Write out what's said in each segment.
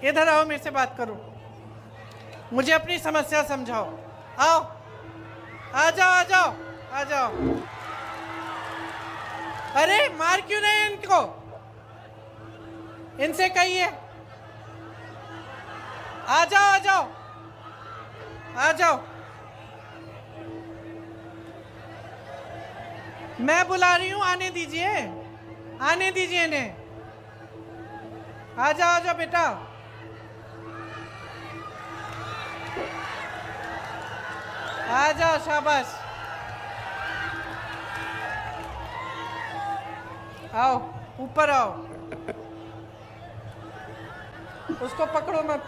इधर आओ, मेरे से बात करो, मुझे अपनी समस्या समझाओ। आओ, आ जाओ आ जाओ आ जाओ। अरे मार क्यों रहे हैं इनको? इनसे कहिए आ जाओ आ जाओ आ जाओ। मैं बुला रही हूं, आने दीजिए, आने दीजिए इन्हें। आ जाओ बेटा। आ जाओ, शाबाश। आओ, ऊपर आओ। उसको पकड़ो मत।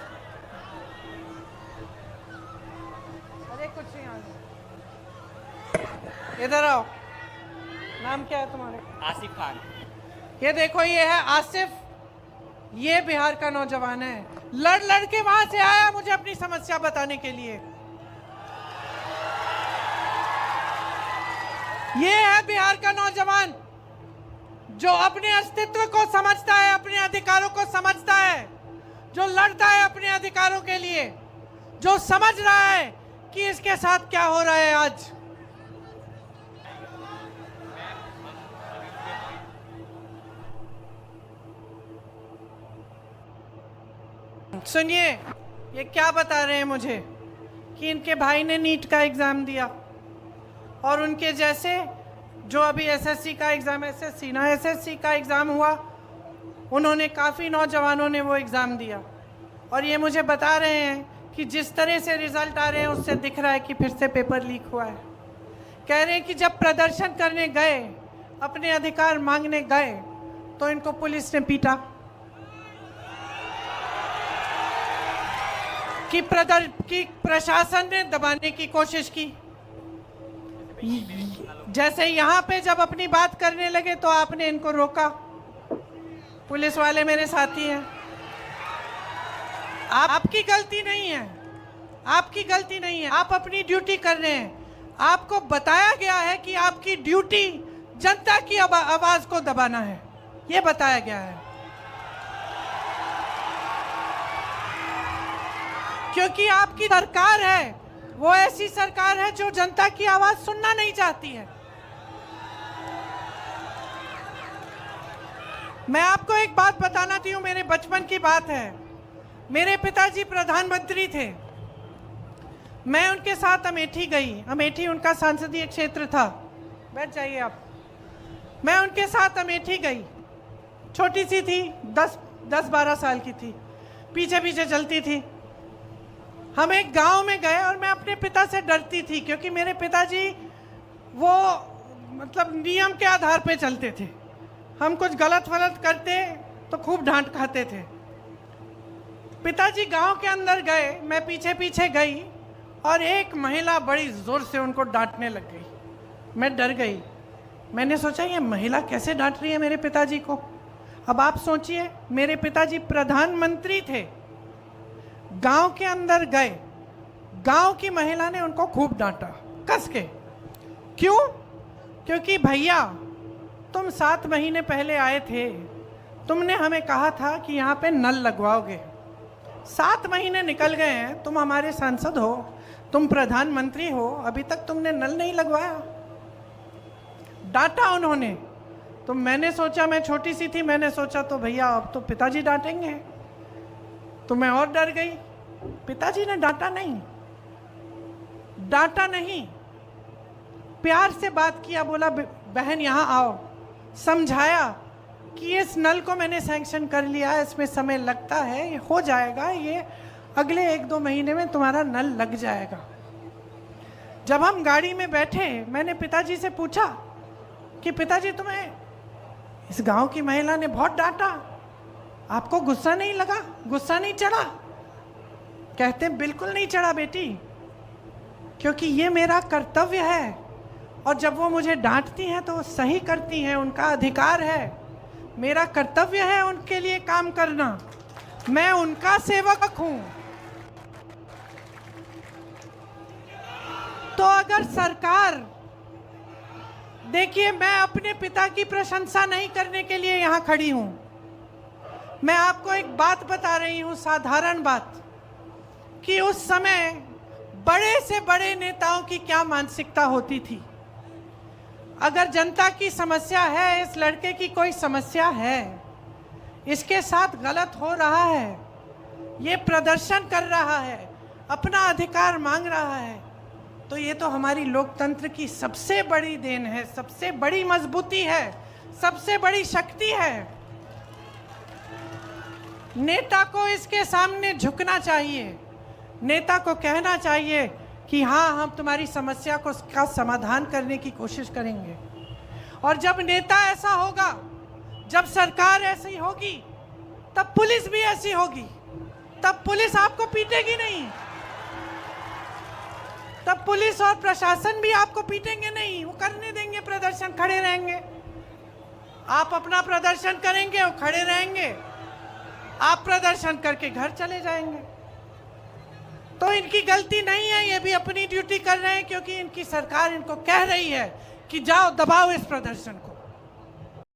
अरे कुछ नहीं, आ जाओ, इधर आओ। नाम क्या है तुम्हारे? आसिफ खान। ये देखो, ये है आसिफ, ये बिहार का नौजवान है। लड़ लड़ के वहां से आया मुझे अपनी समस्या बताने के लिए। ये है बिहार का नौजवान जो अपने अस्तित्व को समझता है, अपने अधिकारों को समझता है, जो लड़ता है अपने अधिकारों के लिए, जो समझ रहा है कि इसके साथ क्या हो रहा है आज। सुनिए, ये क्या बता रहे हैं मुझे कि इनके भाई ने नीट का एग्जाम दिया और उनके जैसे जो अभी एसएससी का एग्जाम, एसएससी का एग्जाम हुआ, उन्होंने काफ़ी नौजवानों ने वो एग्ज़ाम दिया और ये मुझे बता रहे हैं कि जिस तरह से रिजल्ट आ रहे हैं उससे दिख रहा है कि फिर से पेपर लीक हुआ है। कह रहे हैं कि जब प्रदर्शन करने गए, अपने अधिकार मांगने गए, तो इनको पुलिस ने पीटा, कि प्रशासन ने दबाने की कोशिश की। जैसे यहाँ पे जब अपनी बात करने लगे तो आपने इनको रोका। पुलिस वाले मेरे साथी हैं। आपकी गलती नहीं है, आपकी गलती नहीं है, आप अपनी ड्यूटी कर रहे हैं। आपको बताया गया है कि आपकी ड्यूटी जनता की आवाज को दबाना है, ये बताया गया है। क्योंकि आपकी सरकार है वो ऐसी सरकार है जो जनता की आवाज सुनना नहीं चाहती है। मैं आपको एक बात बताना चाहती हूँ, मेरे बचपन की बात है। मेरे पिताजी प्रधानमंत्री थे, मैं उनके साथ अमेठी गई। अमेठी उनका संसदीय क्षेत्र था। बैठ जाइए आप। मैं उनके साथ अमेठी गई, छोटी सी थी, 10-12 साल की थी, पीछे पीछे चलती थी। हम एक गांव में गए और मैं अपने पिता से डरती थी क्योंकि मेरे पिताजी वो मतलब नियम के आधार पे चलते थे। हम कुछ गलत वलत करते तो खूब डांट खाते थे। पिताजी गांव के अंदर गए, मैं पीछे पीछे गई और एक महिला बड़ी जोर से उनको डांटने लग गई। मैं डर गई। मैंने सोचा ये महिला कैसे डांट रही है मेरे पिताजी को। अब आप सोचिए, मेरे पिताजी प्रधानमंत्री थे, गांव के अंदर गए, गांव की महिला ने उनको खूब डांटा कस के। क्यों? क्योंकि भैया तुम 7 महीने पहले आए थे, तुमने हमें कहा था कि यहाँ पे नल लगवाओगे। 7 महीने निकल गए हैं, तुम हमारे सांसद हो, तुम प्रधानमंत्री हो, अभी तक तुमने नल नहीं लगवाया। डांटा उन्होंने। तो मैंने सोचा, मैं छोटी सी थी, मैंने सोचा तो भैया अब तो पिताजी डांटेंगे, तो मैं और डर गई। पिताजी ने डांटा नहीं, डांटा नहीं, प्यार से बात किया, बोला बहन यहाँ आओ, समझाया कि इस नल को मैंने सैंक्शन कर लिया, इसमें समय लगता है, ये हो जाएगा, ये अगले 1-2 महीने में तुम्हारा नल लग जाएगा। जब हम गाड़ी में बैठे, मैंने पिताजी से पूछा कि पिताजी तुम्हें इस गांव की महिला ने बहुत डांटा, आपको गुस्सा नहीं लगा, गुस्सा नहीं चढ़ा? कहते बिल्कुल नहीं चढ़ा बेटी, क्योंकि ये मेरा कर्तव्य है और जब वो मुझे डांटती हैं तो वो सही करती हैं, उनका अधिकार है, मेरा कर्तव्य है उनके लिए काम करना, मैं उनका सेवक हूं। तो अगर सरकार, देखिए मैं अपने पिता की प्रशंसा नहीं करने के लिए यहां खड़ी हूं, मैं आपको एक बात बता रही हूं, साधारण बात, कि उस समय बड़े से बड़े नेताओं की क्या मानसिकता होती थी। अगर जनता की समस्या है, इस लड़के की कोई समस्या है, इसके साथ गलत हो रहा है, ये प्रदर्शन कर रहा है, अपना अधिकार मांग रहा है, तो ये तो हमारी लोकतंत्र की सबसे बड़ी देन है, सबसे बड़ी मजबूती है, सबसे बड़ी शक्ति है। नेता को इसके सामने झुकना चाहिए, नेता को कहना चाहिए कि हाँ, हम तुम्हारी समस्या को का समाधान करने की कोशिश करेंगे। और जब नेता ऐसा होगा, जब सरकार ऐसी होगी, तब पुलिस भी ऐसी होगी। तब पुलिस आपको पीटेगी नहीं, तब पुलिस और प्रशासन भी आपको पीटेंगे नहीं, वो करने देंगे, प्रदर्शन, खड़े रहेंगे। आप अपना प्रदर्शन करेंगे, वो खड़े रहेंगे, आप प्रदर्शन करके घर चले जाएंगे। तो इनकी गलती नहीं है, ये भी अपनी ड्यूटी कर रहे हैं, क्योंकि इनकी सरकार इनको कह रही है कि जाओ दबाओ इस प्रदर्शन को।